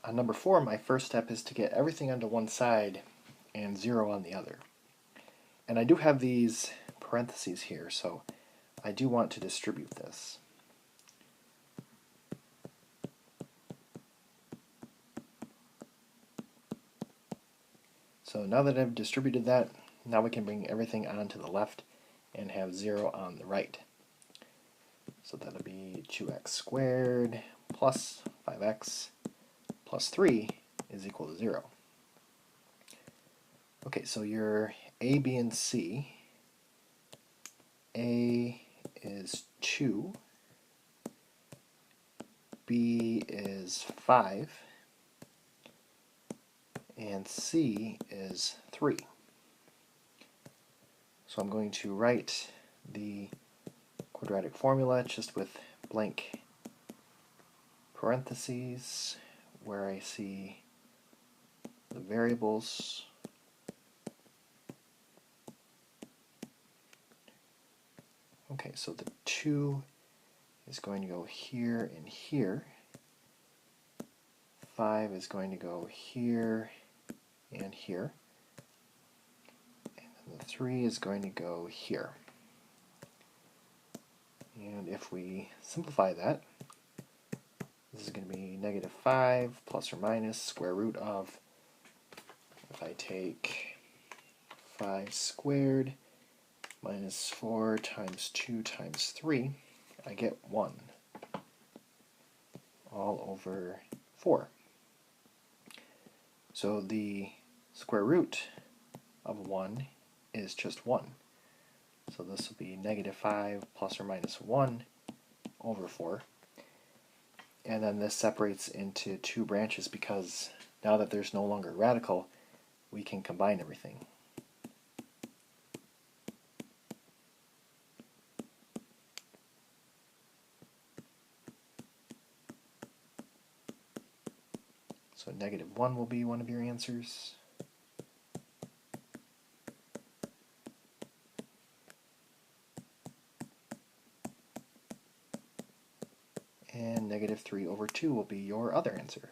On number 4, my first step is to get everything onto one side and 0 on the other. And I do have these parentheses here, so I do want to distribute this. So now that I've distributed that, now we can bring everything onto the left and have 0 on the right. So that'll be 2x squared plus 5x plus 3 is equal to 0. Okay, so your A, B, and C. A is 2, B is 5, and C is 3. So I'm going to write the quadratic formula just with blank parentheses where I see the variables. Okay, so the 2 is going to go here and here. 5 is going to go here and here. And then the 3 is going to go here. And if we simplify that, this is going to be negative 5 plus or minus square root of, if I take 5 squared minus 4 times 2 times 3, I get 1 all over 4. So the square root of 1 is just 1. So this will be negative 5 plus or minus 1 over 4. And then this separates into two branches because now that there's no longer a radical, we can combine everything. So negative 1 will be one of your answers. And negative 3 over 2 will be your other answer.